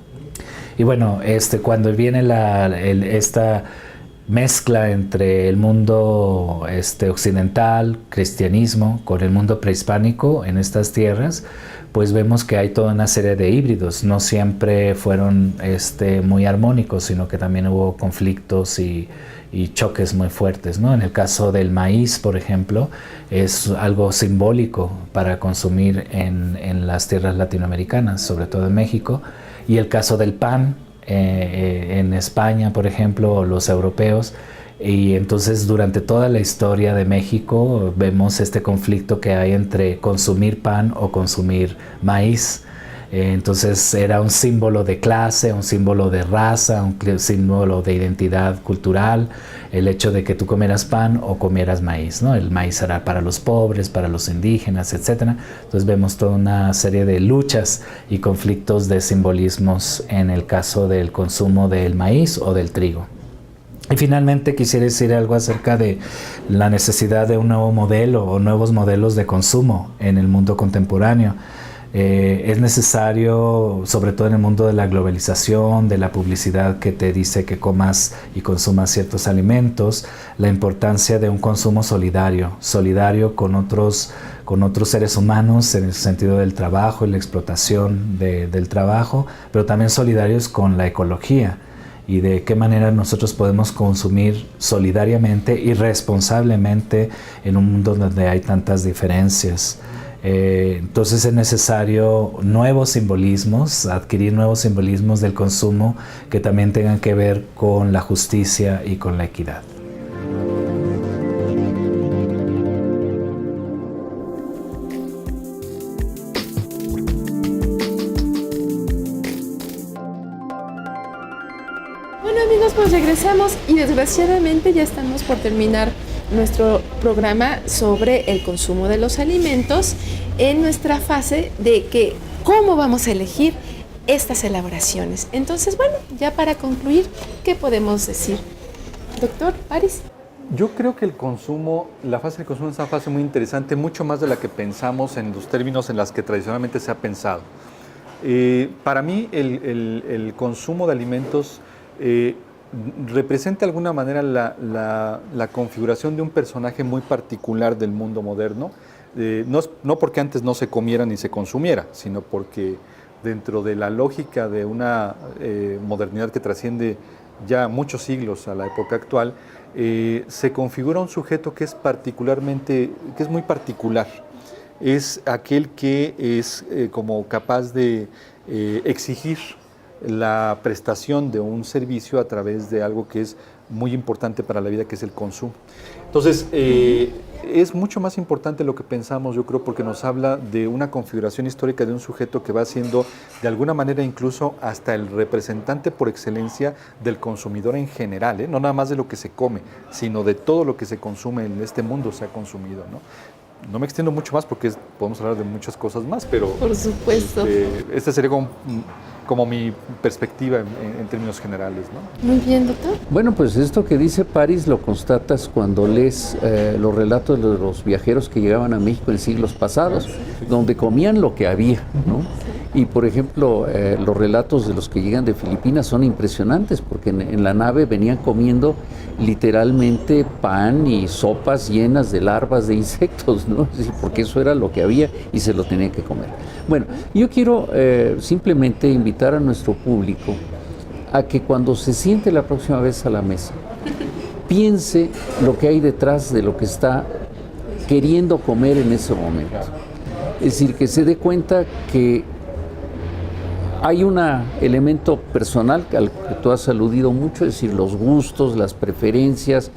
Y bueno, cuando viene esta mezcla entre el mundo occidental, cristianismo, con el mundo prehispánico en estas tierras, pues vemos que hay toda una serie de híbridos. No siempre fueron muy armónicos, sino que también hubo conflictos y choques muy fuertes, ¿no? En el caso del maíz, por ejemplo, es algo simbólico para consumir en las tierras latinoamericanas, sobre todo en México, y el caso del pan, en España, por ejemplo, los europeos. Y entonces durante toda la historia de México vemos este conflicto que hay entre consumir pan o consumir maíz. Entonces era un símbolo de clase, un símbolo de raza, un símbolo de identidad cultural, el hecho de que tú comieras pan o comieras maíz, ¿no? El maíz era para los pobres, para los indígenas, etc. Entonces vemos toda una serie de luchas y conflictos de simbolismos en el caso del consumo del maíz o del trigo. Y finalmente quisiera decir algo acerca de la necesidad de un nuevo modelo o nuevos modelos de consumo en el mundo contemporáneo. Es necesario, sobre todo en el mundo de la globalización, de la publicidad que te dice que comas y consumas ciertos alimentos, la importancia de un consumo solidario con otros seres humanos en el sentido del trabajo y la explotación del trabajo, pero también solidarios con la ecología y de qué manera nosotros podemos consumir solidariamente y responsablemente en un mundo donde hay tantas diferencias. Entonces es necesario nuevos simbolismos, adquirir nuevos simbolismos del consumo que también tengan que ver con la justicia y con la equidad. Bueno amigos, pues regresamos y desgraciadamente ya estamos por terminar nuestro programa sobre el consumo de los alimentos en nuestra fase de que cómo vamos a elegir estas elaboraciones. Entonces, bueno, ya para concluir, ¿qué podemos decir? Doctor París. Yo creo que la fase del consumo es una fase muy interesante, mucho más de la que pensamos en los términos en los que tradicionalmente se ha pensado. Para mí, el consumo de alimentos representa de alguna manera la configuración de un personaje muy particular del mundo moderno, no porque antes no se comiera ni se consumiera, sino porque dentro de la lógica de una modernidad que trasciende ya muchos siglos a la época actual, se configura un sujeto que es muy particular. Es aquel que es como capaz de exigir la prestación de un servicio a través de algo que es muy importante para la vida, que es el consumo. Entonces, es mucho más importante lo que pensamos, yo creo, porque nos habla de una configuración histórica de un sujeto que va siendo, de alguna manera, incluso hasta el representante por excelencia del consumidor en general, no nada más de lo que se come, sino de todo lo que se consume en este mundo se ha consumido, ¿no? No me extiendo mucho más porque podemos hablar de muchas cosas más, pero... Por supuesto. Esta sería como mi perspectiva en términos generales, ¿no? Muy bien, doctor. Bueno, pues esto que dice París lo constatas cuando lees los relatos de los viajeros que llegaban a México en siglos pasados, donde comían lo que había, ¿no? Y por ejemplo, los relatos de los que llegan de Filipinas son impresionantes, porque en la nave venían comiendo literalmente pan y sopas llenas de larvas de insectos, ¿no? Sí, porque eso era lo que había y se lo tenían que comer. Bueno, yo quiero simplemente invitar a nuestro público a que cuando se siente la próxima vez a la mesa, piense lo que hay detrás de lo que está queriendo comer en ese momento. Es decir, que se dé cuenta que hay un elemento personal al que tú has aludido mucho, es decir, los gustos, las preferencias,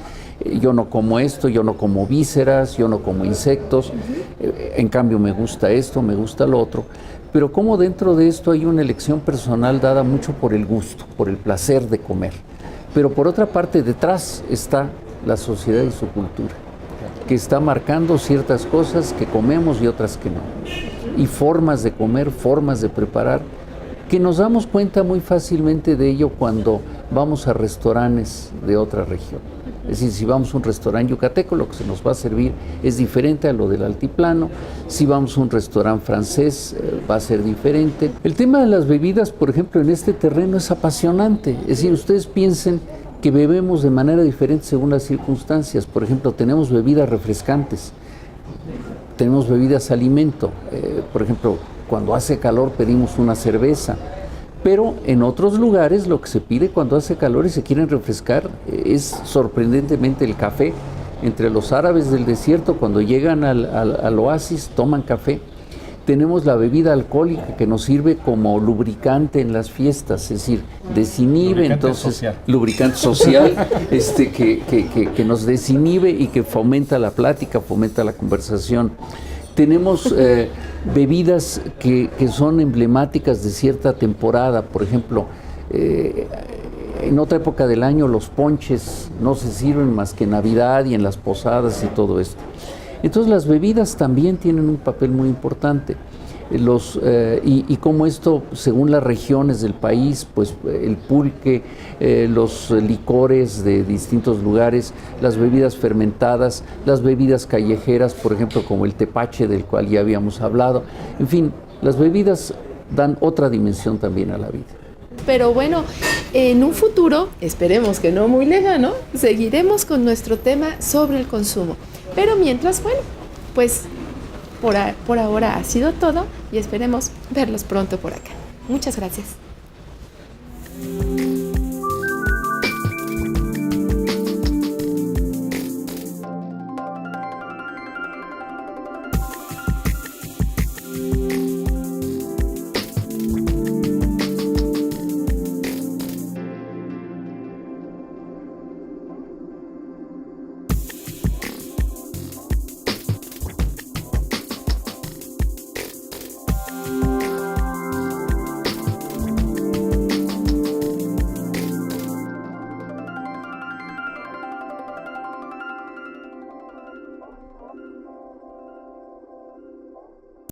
yo no como esto, yo no como vísceras, yo no como insectos, en cambio me gusta esto, me gusta lo otro. Pero como dentro de esto hay una elección personal dada mucho por el gusto, por el placer de comer. Pero por otra parte, detrás está la sociedad y su cultura, que está marcando ciertas cosas que comemos y otras que no. Y formas de comer, formas de preparar, que nos damos cuenta muy fácilmente de ello cuando vamos a restaurantes de otra región. Es decir, si vamos a un restaurante yucateco, lo que se nos va a servir es diferente a lo del altiplano. Si vamos a un restaurante francés, va a ser diferente. El tema de las bebidas, por ejemplo, en este terreno es apasionante. Es decir, ustedes piensen que bebemos de manera diferente según las circunstancias. Por ejemplo, tenemos bebidas refrescantes, tenemos bebidas alimento. Por ejemplo, cuando hace calor pedimos una cerveza. Pero en otros lugares lo que se pide cuando hace calor y se quieren refrescar es sorprendentemente el café. Entre los árabes del desierto, cuando llegan al oasis, toman café. Tenemos la bebida alcohólica que nos sirve como lubricante en las fiestas, es decir, desinhibe, Lubricante entonces social. lubricante social que nos desinhibe y que fomenta la plática, fomenta la conversación. Tenemos bebidas que son emblemáticas de cierta temporada. Por ejemplo, en otra época del año los ponches no se sirven más que en Navidad y en las posadas y todo esto. Entonces las bebidas también tienen un papel muy importante. Y como esto, según las regiones del país, pues el pulque, los licores de distintos lugares, las bebidas fermentadas, las bebidas callejeras, por ejemplo, como el tepache del cual ya habíamos hablado. En fin, las bebidas dan otra dimensión también a la vida. Pero bueno, en un futuro, esperemos que no muy lejano, seguiremos con nuestro tema sobre el consumo. Pero mientras, bueno, pues por ahora ha sido todo y esperemos verlos pronto por acá. Muchas gracias.